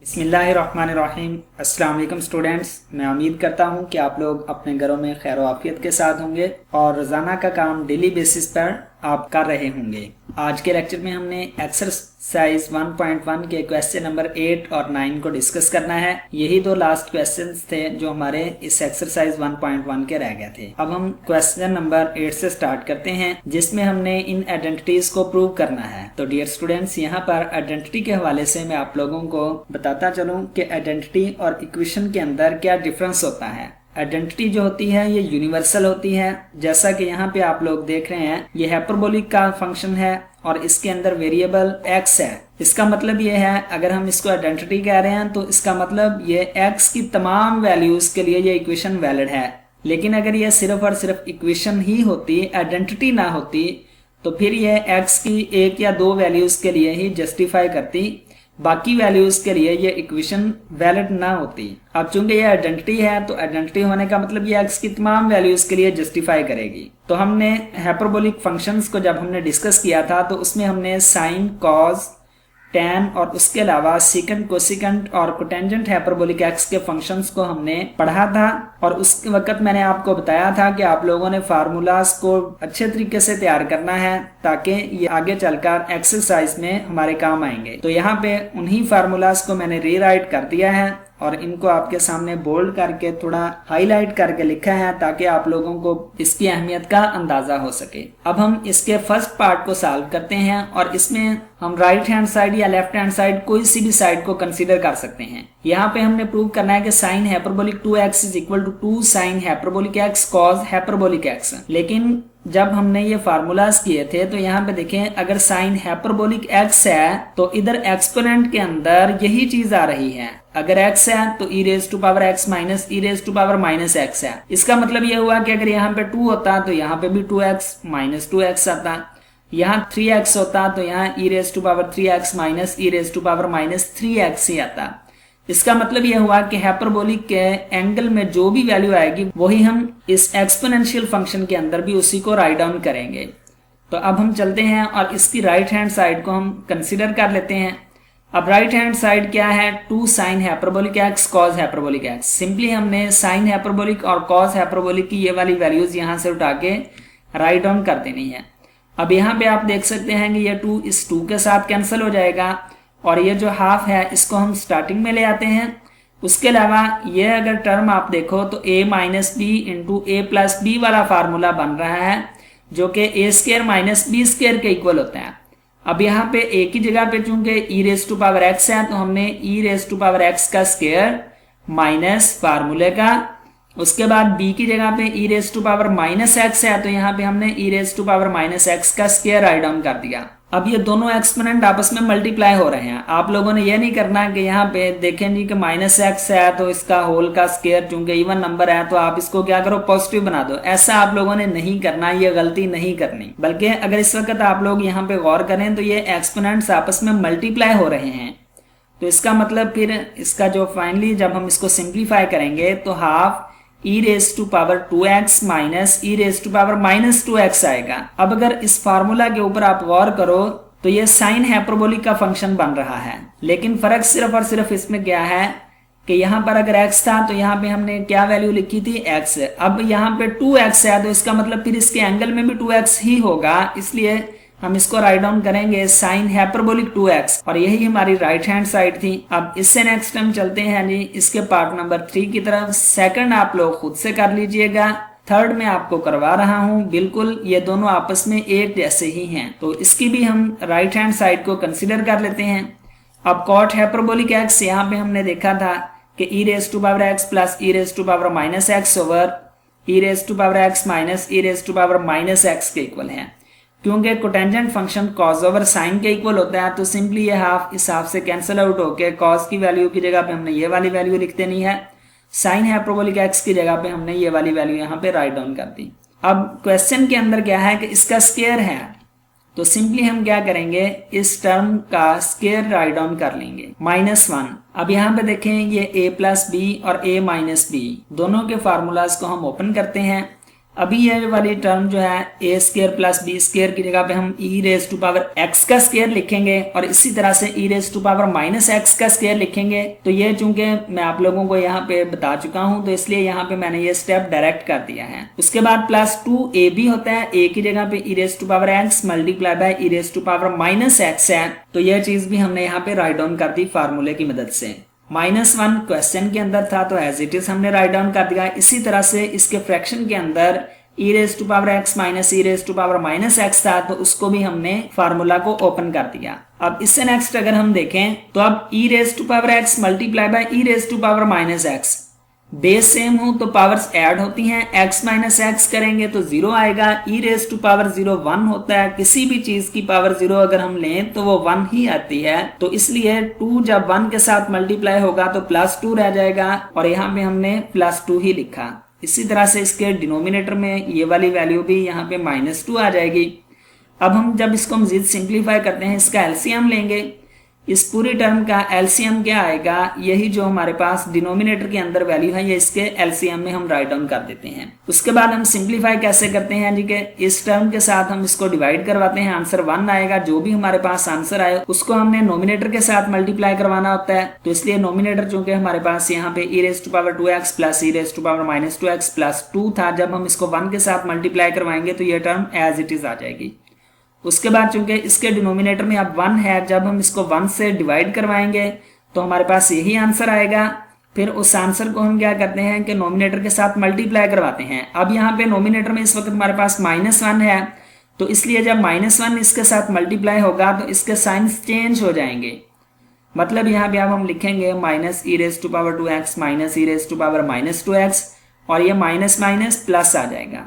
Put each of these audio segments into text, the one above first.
बिस्मिल्लाहिर्रहमानिर्रहीम। अस्सलाम वालेकुम स्टूडेंट्स, मैं उम्मीद करता हूँ कि आप लोग अपने घरों में खैर आफियत के साथ होंगे और रोज़ाना का काम डेली बेसिस पर आप कर रहे होंगे। आज के लेक्चर में हमने एक्सरसाइज 1.1 के क्वेश्चन नंबर 8 और 9 को डिस्कस करना है। यही दो लास्ट क्वेश्चंस थे जो हमारे इस एक्सरसाइज 1.1 के रह गए थे। अब हम क्वेश्चन नंबर 8 से स्टार्ट करते हैं, जिसमें हमने इन आइडेंटिटीज को प्रूव करना है। तो डियर स्टूडेंट्स, यहाँ पर आइडेंटिटी के हवाले से मैं आप लोगों को बताता चलूँ कि आइडेंटिटी और इक्वेशन के अंदर क्या डिफरेंस होता है। आइडेंटिटी जो होती है ये यूनिवर्सल होती है, जैसा कि यहाँ पे आप लोग देख रहे हैं। ये हाइपरबोलिक का फंक्शन है और इसके अंदर वेरिएबल x है। इसका मतलब ये है, अगर हम इसको आइडेंटिटी कह रहे हैं तो इसका मतलब ये x की तमाम वैल्यूज के लिए ये इक्वेशन वैलिड है। लेकिन अगर ये सिर्फ और सिर्फ इक्वेशन ही होती, आइडेंटिटी ना होती, तो फिर ये x की एक या दो वैल्यूज के लिए ही जस्टिफाई करती, बाकी वैल्यूज के लिए ये इक्वेशन वैलिड ना होती। अब चूंकि ये आइडेंटिटी है तो आइडेंटिटी होने का मतलब ये x की तमाम वैल्यूज के लिए जस्टिफाई करेगी। तो हमने हाइपरबोलिक फंक्शंस को जब हमने डिस्कस किया था तो उसमें हमने साइन, कॉज, टैन और उसके अलावा सीकेंट, कोसिकेंट और कोटेंजेंट हाइपरबोलिक एक्स के फंक्शंस को हमने पढ़ा था। और उस वक्त मैंने आपको बताया था कि आप लोगों ने फार्मूलाज को अच्छे तरीके से तैयार करना है ताकि ये आगे चलकर एक्सरसाइज में हमारे काम आएंगे। तो यहाँ पे उन्हीं फार्मूलाज को मैंने रीराइट कर दिया है और इनको आपके सामने बोल्ड करके थोड़ा हाईलाइट करके लिखा है ताकि आप लोगों को इसकी अहमियत का अंदाजा हो सके। अब हम इसके फर्स्ट पार्ट को सॉल्व करते हैं और इसमें हम राइट हैंड साइड या लेफ्ट हैंड साइड कोई सी भी साइड को कंसीडर कर सकते हैं। यहाँ पे हमने प्रूव करना है कि sine hyperbolic 2x is equal to 2 sine hyperbolic x cos hyperbolic x। लेकिन जब हमने ये फार्मूलाज किए थे तो यहाँ पे देखें, अगर साइन हाइपरबोलिक x है तो इधर एक्सपोनेंट के अंदर यही चीज आ रही है। अगर x है तो e raise to power x minus e raise to power minus x है। इसका मतलब ये हुआ कि अगर यहाँ पे 2 होता तो यहाँ पे भी 2x माइनस 2x आता। यहाँ 3x होता तो यहाँ e raise to power 3x minus e raise to power minus 3x ही आता। इसका मतलब यह हुआ कि हाइपरबोलिक के एंगल में जो भी वैल्यू आएगी वही हम इस एक्सपोनेंशियल फंक्शन के अंदर भी उसी को राइट डाउन करेंगे। तो अब हम चलते हैं और इसकी राइट हैंड साइड को हम कंसीडर कर लेते हैं। अब राइट हैंड साइड क्या है, 2 sine hyperbolic x cos hyperbolic x. Simply हमने साइन हाइपरबोलिक और कॉस हाइपरबोलिक की ये वाली वैल्यूज यहाँ से उठा के राइट डाउन कर देनी है। अब यहाँ पे आप देख सकते हैं कि ये 2 इस 2 के साथ कैंसिल हो जाएगा और ये जो हाफ है इसको हम स्टार्टिंग में ले आते हैं। उसके अलावा ये अगर टर्म आप देखो तो a minus B into A plus B वाला फार्मूला बन रहा है, जो कि A square minus B square के इक्वल होता है। अब यहाँ पे a की जगह पे चूंकि e raise to power x है तो हमने e raise to power x का स्क्वायर माइनस फार्मूले का, उसके बाद b की जगह पे e raise to power minus x है तो यहाँ पे हमने e raise to power minus x का स्क्वायर राइट डाउन कर दिया। अब ये दोनों एक्सपोनेंट आपस में मल्टीप्लाई हो रहे हैं। आप लोगों ने ये नहीं करना कि यहाँ पे देखें जी कि माइनस एक्स है तो इसका होल का स्क्वायर, चूंकि इवन नंबर है तो आप इसको क्या करो, पॉजिटिव बना दो। ऐसा आप लोगों ने नहीं करना, ये गलती नहीं करनी। बल्कि अगर इस वक्त आप लोग यहाँ पे गौर करें तो ये एक्सपोनेंट्स आपस में मल्टीप्लाई हो रहे हैं। तो इसका मतलब फिर इसका जो फाइनली जब हम इसको सिंप्लीफाई करेंगे तो half e raise to power 2x minus e raise to power minus 2x आएगा। अब अगर इस फार्मूला के ऊपर आप गौर करो तो ये साइन हाइपरबोलिक का फंक्शन बन रहा है, लेकिन फर्क सिर्फ और सिर्फ इसमें क्या है कि यहाँ पर अगर x था तो यहाँ पे हमने क्या वैल्यू लिखी थी, x। अब यहाँ पे 2x है तो इसका मतलब फिर इसके एंगल में भी 2x ही होगा, इसलिए हम इसको राइट डाउन करेंगे साइन हाइपरबोलिक 2x और यही हमारी राइट हैंड साइड थी। अब इससे नेक्स्ट हम चलते हैं जी इसके पार्ट नंबर 3 की तरफ। सेकंड आप लोग खुद से कर लीजिएगा, थर्ड में आपको करवा रहा हूं। बिल्कुल ये दोनों आपस में एक जैसे ही हैं, तो इसकी भी हम राइट हैंड साइड को कंसिडर कर लेते हैं। अब कॉट हाइपरबोलिक एक्स, यहाँ पे हमने देखा था कि e raise to power x plus e raise to power minus x over e raise to power x minus e raise to power minus x के इक्वल है। क्योंकि cotangent function cos over sine के equal होता है तो simply ये half इस half से कैंसिल आउट होके कॉस की वैल्यू की जगह पे हमने ये वाली वैल्यू लिख देनी है। साइन हाइपरबोलिक एक्स की जगह पे हमने ये वाली वैल्यू यहाँ पे राइट डाउन कर दी। अब क्वेश्चन के अंदर क्या है कि इसका स्क्वायर है, तो सिंपली हम क्या करेंगे, इस टर्म का स्क्वायर राइट डाउन कर लेंगे -1। अब यहाँ पे देखें ये a प्लस बी और a माइनस बी दोनों के फार्मूलाज को हम ओपन करते हैं। अभी ये वाली टर्म जो है A square plus B square की जगह पे हम e raise to power x का स्क्वायर लिखेंगे और इसी तरह से e raise to power minus x का स्क्वायर लिखेंगे। तो ये चूंकि मैं आप लोगों को यहाँ पे बता चुका हूँ तो इसलिए यहाँ पे मैंने ये स्टेप डायरेक्ट कर दिया है। उसके बाद प्लस 2ab होता है, ए की जगह पे e raise to power x multiply by e raise to power minus x है। तो यह चीज भी हमने यहाँ पे राइट डाउन कर दी फार्मूले की मदद से। -1 क्वेश्चन के अंदर था तो एज इट इज हमने राइट डाउन कर दिया। इसी तरह से इसके फ्रैक्शन के अंदर e raise to power x minus E raise to power minus x था तो उसको भी हमने फार्मूला को ओपन कर दिया। अब इससे नेक्स्ट अगर हम देखें तो अब e raise to power x multiply by e raise to power minus x, base same हो तो पावर्स ऐड होती हैं, x माइनस एक्स करेंगे तो 0 आएगा। ई रेज टू पावर 0 1 होता है, किसी भी चीज की पावर 0 अगर हम लें तो वो 1 ही आती है। तो इसलिए 2 जब 1 के साथ मल्टीप्लाई होगा तो +2 रह जाएगा और यहाँ पे हमने +2 ही लिखा। इसी तरह से इसके डिनोमिनेटर में ये वाली वैल्यू भी यहाँ पे -2 आ जाएगी। अब हम जब इसको मजीद सिंप्लीफाई करते हैं, इसका एलसीएम लेंगे, इस पूरी टर्म का एलसीएम क्या आएगा, यही जो हमारे पास डिनोमिनेटर के अंदर वैल्यू है ये इसके एलसीएम में हम राइट डाउन कर देते हैं। उसके बाद हम सिंप्लीफाई कैसे करते हैं जी के इस टर्म के साथ हम इसको डिवाइड करवाते हैं, आंसर 1 आएगा। जो भी हमारे पास आंसर आए उसको हमने नोमिनेटर के साथ मल्टीप्लाई करवाना होता है। तो इसलिए नोमिनेटर चूंकि हमारे पास यहाँ पे e raise to power 2x plus E raise to power -2x plus 2 था, जब हम इसको 1 के साथ मल्टीप्लाई करवाएंगे तो ये टर्म एज इट इज आ जाएगी। उसके बाद चूंकि इसके डिनोमिनेटर में अब 1 है, जब हम इसको 1 से डिवाइड करवाएंगे तो हमारे पास यही आंसर आएगा। फिर उस आंसर को हम क्या करते हैं कि नोमिनेटर के साथ मल्टीप्लाई करवाते हैं। अब यहाँ पे नोमिनेटर में इस वक्त हमारे पास -1 है तो इसलिए जब -1 इसके साथ मल्टीप्लाई होगा तो इसके साइंस चेंज हो जाएंगे। मतलब यहाँ पे अब हम लिखेंगे minus E raise to power 2x minus E raise to power -2x और ये माइनस माइनस प्लस आ जाएगा।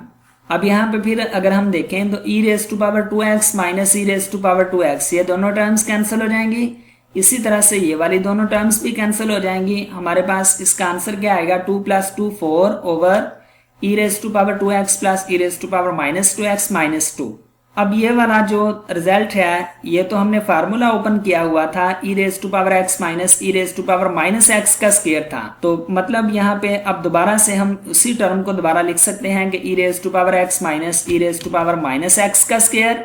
अब यहाँ पे फिर अगर हम देखें तो e raise to power 2x minus E raise to power 2x ये दोनों टर्म्स कैंसिल हो जाएंगी। इसी तरह से ये वाली दोनों टर्म्स भी कैंसिल हो जाएंगी। हमारे पास इसका आंसर क्या आएगा 2 + 2 4 over E raise to power 2x plus E raise to power -2x -2। अब ये वाला जो रिजल्ट है ये तो हमने फार्मूला ओपन किया हुआ था, e raise to power x minus E raise to power -x का स्क्वायर था। तो मतलब यहाँ पे अब दोबारा से हम उसी टर्म को दोबारा लिख सकते हैं कि e raise to power x minus E raise to power -x का स्क्वायर,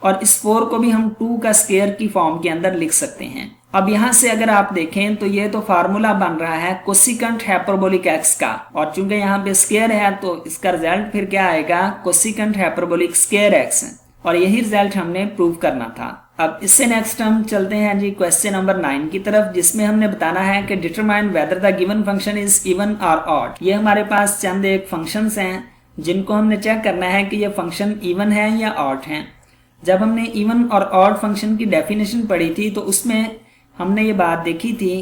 और इस 4 को भी हम 2 का स्क्वायर की फॉर्म के अंदर लिख सकते हैं। अब यहाँ से अगर आप देखें तो ये तो फार्मूला बन रहा है कोसिकेंट हाइपरबोलिक x का, और चूंकि यहाँ पे स्क्वायर है तो इसका रिजल्ट फिर क्या आएगा कोसिकेंट हाइपरबोलिक स्क्वायर x, और यही रिजल्ट हमने प्रूव करना था। अब इससे नेक्स्ट हम चलते हैं जी क्वेश्चन नंबर 9 की तरफ, जिसमें हमने बताना है कि determine whether the given function is even और ऑड। ये हमारे पास चंद एक फंक्शंस हैं जिनको हमने चेक करना है कि ये फंक्शन इवन है या ऑड है। जब हमने इवन और ऑड फंक्शन की डेफिनेशन पढ़ी थी तो उसमें हमने ये बात देखी थी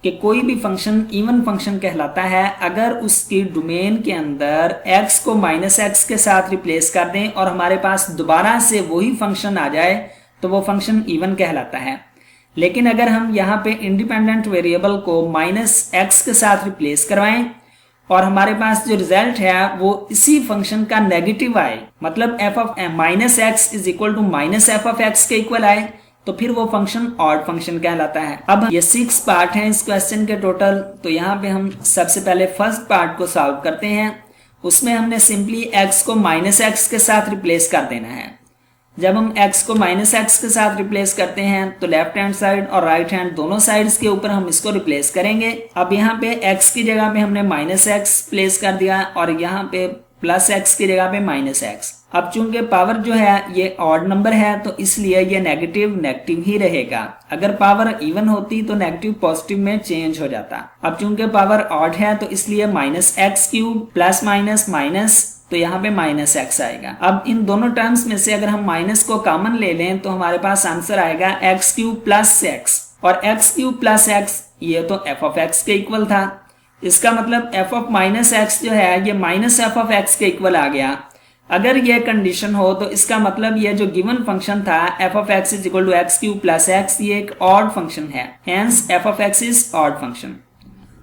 कि कोई भी फंक्शन इवन फंक्शन कहलाता है अगर उसकी डोमेन के अंदर x को -x के साथ रिप्लेस कर दें और हमारे पास दोबारा से वही फंक्शन आ जाए तो वो फंक्शन इवन कहलाता है। लेकिन अगर हम यहाँ पे इंडिपेंडेंट वेरिएबल को -x के साथ रिप्लेस करवाएं और हमारे पास जो रिजल्ट है वो इसी फंक्शन का नेगेटिव आए, मतलब f of -x is equal to -f of x के इक्वल आए, तो फिर वो फंक्शन ऑड फंक्शन कहलाता है। अब ये 6 पार्ट हैं इस क्वेश्चन के टोटल। तो यहाँ पे हम सबसे पहले फर्स्ट पार्ट को सॉल्व करते हैं। उसमें हमने सिंपली x को -x के साथ रिप्लेस कर देना है। जब हम x को -x के साथ रिप्लेस करते हैं तो लेफ्ट हैंड साइड और राइट हैंड दोनों साइड्स के ऊपर हम इसको रिप्लेस करेंगे। अब यहाँ पे x की जगह पे हमने -x प्लेस कर दिया और यहाँ पे +x की जगह पे -x। अब चूंकि पावर जो है ये ऑड नंबर है तो इसलिए ये नेगेटिव ही रहेगा। अगर पावर इवन होती तो नेगेटिव पॉजिटिव में चेंज हो जाता। अब चूंकि पावर ऑड है तो इसलिए -x³ प्लस माइनस तो यहाँ पे -x आएगा। अब इन दोनों टर्म्स में से अगर हम माइनस को कॉमन ले लें तो हमारे पास आंसर आएगा x³ + x, और x³ + x ये तो f ऑफ x के इक्वल था। इसका मतलब f ऑफ -x जो है ये -f ऑफ x के इक्वल आ गया। अगर ये कंडीशन हो तो इसका मतलब ये जो गिवन फंक्शन था f of x is equal to x³ + x ये एक ऑड फंक्शन है, hence f of x is odd function.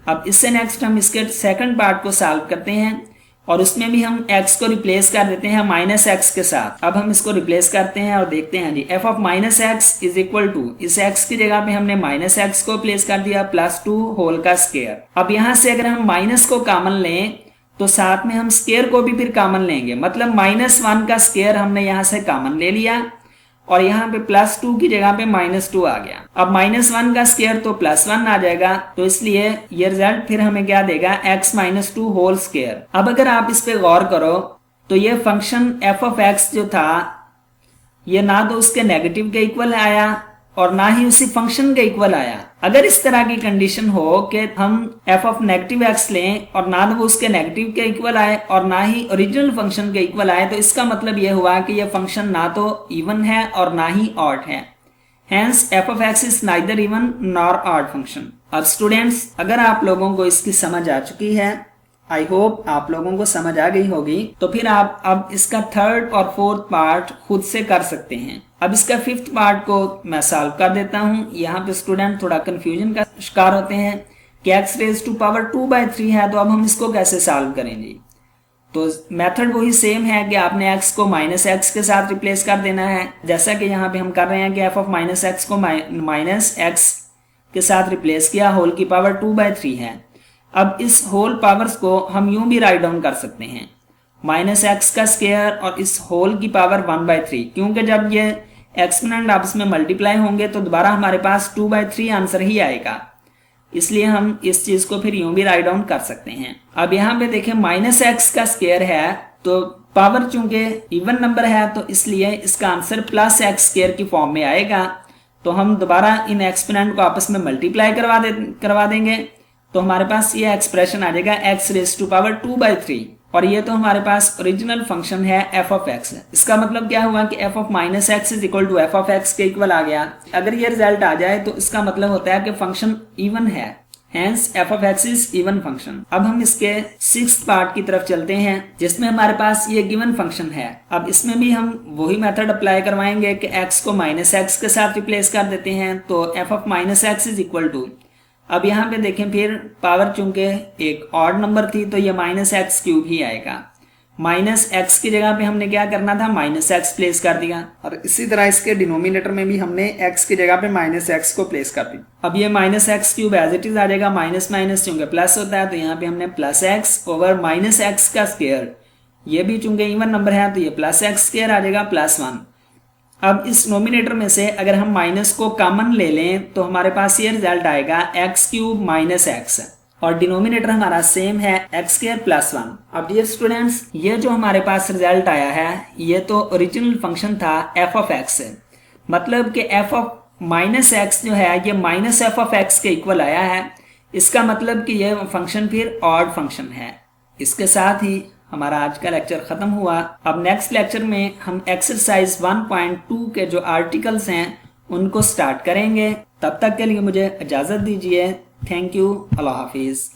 अब इससे नेक्स्ट हम इसके सेकंड पार्ट को सॉल्व करते हैं और उसमें भी हम x को रिप्लेस कर देते हैं -x के साथ। अब हम इसको रिप्लेस करते हैं और देखते हैं जी f of -x is equal to, इस x की जगह पे हमने -x को प्लेस कर दिया +2 होल का स्क्वायर। अब यहाँ से अगर हम माइनस को कॉमन लें तो साथ में हम स्केयर को भी फिर कॉमन लेंगे, मतलब -1 का स्केयर हमने यहाँ से कॉमन ले लिया और यहाँ पे +2 की जगह पे -2 आ गया। अब -1 का स्केयर तो +1 आ जाएगा, तो इसलिए ये रिजल्ट फिर हमें क्या देगा, x - 2 होल स्केयर। अब अगर आप इस पे गौर करो तो ये फंक्शन f ऑफ x जो था ये ना तो उसके नेगेटिव के इक्वल आया और ना ही उसी फंक्शन के इक्वल आया। अगर इस तरह की कंडीशन हो कि हम f ऑफ नेगेटिव x लें और ना तो वो उसके नेगेटिव के इक्वल आए और ना ही ओरिजिनल फंक्शन के इक्वल आए, तो इसका मतलब ये हुआ कि ये फंक्शन ना तो इवन है और ना ही ऑड है। Hence f of x is neither even nor odd function। अब स्टूडेंट्स, अगर आप लोगों को इसकी समझ आ चुकी है, आई होप आप लोगों को समझ आ गई होगी, तो फिर आप अब इसका थर्ड और फोर्थ पार्ट खुद से कर सकते हैं। अब इसका फिफ्थ पार्ट को मैं सॉल्व कर देता हूं। यहाँ पे स्टूडेंट थोड़ा कंफ्यूजन का शिकार होते हैं कि x⁻² 2/3 है, तो अब हम इसको कैसे सॉल्व करेंगे। तो मेथड वही सेम है कि आपने x को -x के साथ रिप्लेस कर देना है, जैसा कि यहाँ पे हम कर रहे हैं कि f ऑफ -x को -x के साथ रिप्लेस किया, होल की पावर 2/3 है। अब इस होल पावर्स को हम यूं भी राइट डाउन कर सकते हैं, -x का स्क्वायर और इस होल की पावर 1/3, क्योंकि जब ये एक्सपोनेंट आपस में मल्टीप्लाई होंगे तो दोबारा हमारे पास 2/3 आंसर ही आएगा, इसलिए हम इस चीज को फिर यूं भी राइट डाउन कर सकते हैं। अब यहाँ पे देखें -x का स्क्वायर है, तो पावर चूंकि इवन नंबर है तो इसलिए इसका आंसर +x² की फॉर्म में आएगा। तो हम दोबारा इन एक्सपोनेंट को आपस में मल्टीप्लाई करवा देंगे, तो हमारे पास ये एक्सप्रेशन आ जाएगा x⁻²/3, और ये तो हमारे पास ओरिजिनल फंक्शन है f ऑफ x। इसका मतलब क्या हुआ कि f of -x is equal to f of x के इक्वल आ गया। अगर ये रिजल्ट आ जाए तो इसका मतलब होता है कि फंक्शन इवन है, hence f of x is even function. अब हम इसके सिक्स्थ पार्ट की तरफ चलते हैं, जिसमें हमारे पास ये गिवन फंक्शन है। अब इसमें भी हम वही मेथड अप्लाई करवाएंगे कि x को -x के साथ रिप्लेस कर देते हैं, तो f of -x is equal to, अब यहाँ पे देखें फिर पावर चूंकि एक ऑड नंबर थी तो ये -x³ ही आएगा। -x की जगह पे हमने क्या करना था, -x प्लेस कर दिया, और इसी तरह इसके डिनोमिनेटर में भी हमने x की जगह पे -x को प्लेस कर दिया। अब ये -x³ एज इट इज आ जाएगा, माइनस चूंकि प्लस होता है तो यहाँ पे हमने +x ओवर -x का स्क्वायर, ये भी चूंकि इवन नंबर है तो ये +x² आ जाएगा +1। अब इस नोमिनेटर में से अगर हम माइनस को कॉमन ले लें तो हमारे पास ये रिजल्ट आएगा x³ - x, और डिनोमिनेटर हमारा सेम है x² + 1। अब डियर स्टूडेंट्स, ये जो हमारे पास रिजल्ट आया है ये तो ओरिजिनल फंक्शन था f ऑफ x, मतलब कि f ऑफ -x जो है ये -f ऑफ x के इक्वल आया है। इसका मतलब कि ये फंक्शन फिर ऑड फंक्शन है। इसके साथ ही हमारा आज का लेक्चर खत्म हुआ। अब नेक्स्ट लेक्चर में हम एक्सरसाइज 1.2 के जो आर्टिकल्स हैं उनको स्टार्ट करेंगे। तब तक के लिए मुझे इजाजत दीजिए। Thank you, Allah Hafiz.